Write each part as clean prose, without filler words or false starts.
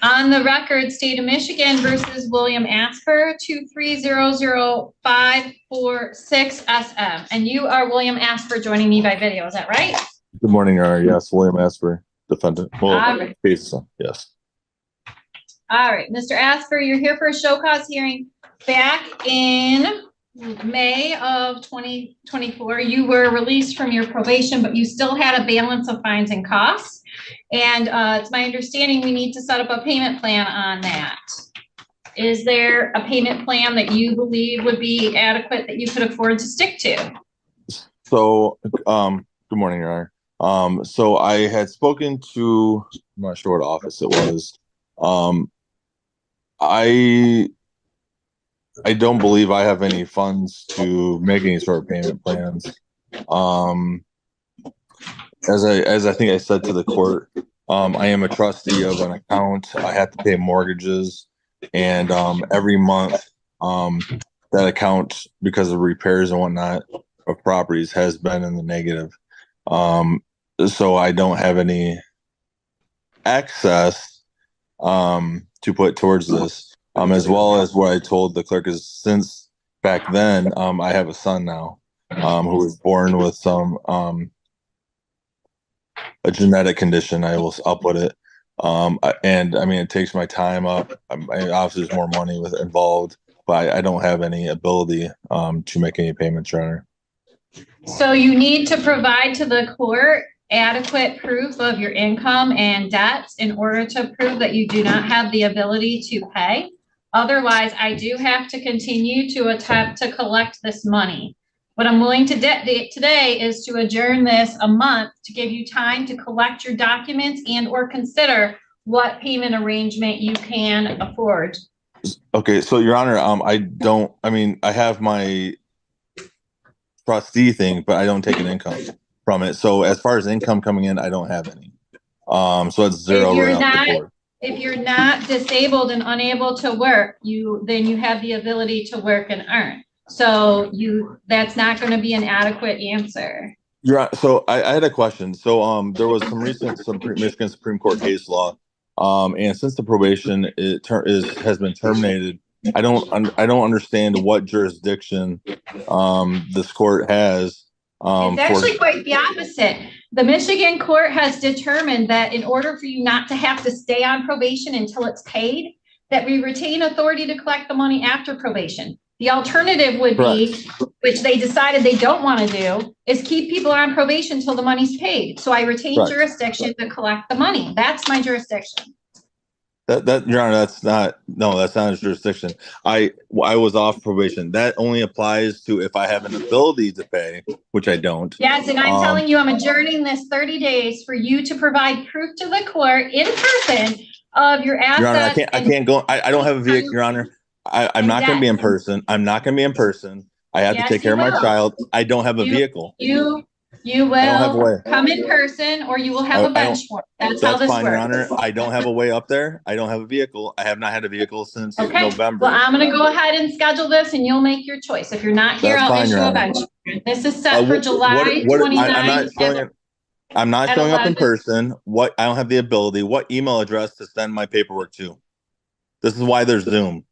On the record, State of Michigan versus William Asper, 2300546 SM. And you are William Asper joining me by video. Is that right? Good morning, Your Honor. Yes, William Asper, defendant. Well, right. Yes. All right, Mr. Asper, you're here for a show cause hearing. Back in May of 2024, you were released from your probation, but you still had a balance of fines and costs. And it's my understanding we need to set up a payment plan on that. Is there a payment plan that you believe would be adequate that you could afford to stick to? So, good morning, Your Honor. So I had spoken to, I'm not sure what office it was. I don't believe I have any funds to make any sort of payment plans. As I think I said to the court, I am a trustee of an account. I have to pay mortgages, and every month that account, because of repairs and whatnot of properties, has been in the negative. So I don't have any access to put towards this. As well as what I told the clerk is, since back then, I have a son now who was born with some a genetic condition. I'll put it. And I mean, it takes my time up. Obviously, there's more money involved, but I don't have any ability to make any payments, Your Honor. So you need to provide to the court adequate proof of your income and debts in order to prove that you do not have the ability to pay. Otherwise, I do have to continue to attempt to collect this money. What I'm willing to do today is to adjourn this a month to give you time to collect your documents and or consider what payment arrangement you can afford. Okay, so Your Honor, I have my trustee thing, but I don't take an income from it. So as far as income coming in, I don't have any. So it's zero. If you're not disabled and unable to work, then you have the ability to work and earn. So that's not going to be an adequate answer. So I had a question. So there was some recent Michigan Supreme Court case law, and since the probation has been terminated, I don't understand what jurisdiction this court has. It's actually quite the opposite. The Michigan court has determined that in order for you not to have to stay on probation until it's paid, that we retain authority to collect the money after probation. The alternative would be, which they decided they don't want to do, is keep people on probation until the money's paid. So I retain jurisdiction to collect the money. That's my jurisdiction. That Your Honor, that's not a jurisdiction. I was off probation. That only applies to if I have an ability to pay, which I don't. Yes, and I'm telling you, I'm adjourning this 30 days for you to provide proof to the court in person of your assets. Your Honor, I can't go. I don't have a vehicle, Your Honor. I'm not going to be in person. I'm not going to be in person. I have to take care of my child. I don't have a vehicle. You will come in person, or you will have a bench for it. That's how this fine, works. Your Honor. I don't have a way up there. I don't have a vehicle. I have not had a vehicle since November. Well, I'm going to go ahead and schedule this, and you'll make your choice. If you're not here, I'll issue a bench. This is set for July 29th. I'm not showing up in person. I don't have the ability. What email address to send my paperwork to? This is why there's Zoom.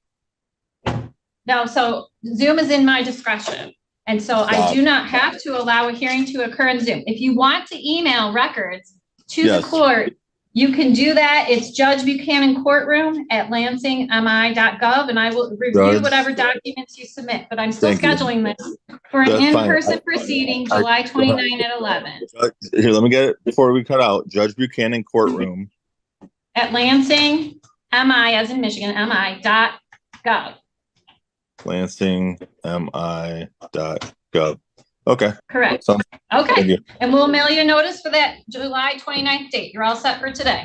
No, so Zoom is in my discretion. And so I do not have to allow a hearing to occur in Zoom. If you want to email records to the court, you can do that. It's Judge Buchanan Courtroom at lansingmi.gov, and I will review whatever documents you submit. But I'm still scheduling this for an in-person proceeding, July 29 at 11. Here, let me get it before we cut out. Judge Buchanan Courtroom. At Lansing, MI, as in Michigan, MI.gov. lansingmi.gov. Okay. Correct. Okay. And we'll mail you a notice for that July 29th date. You're all set for today.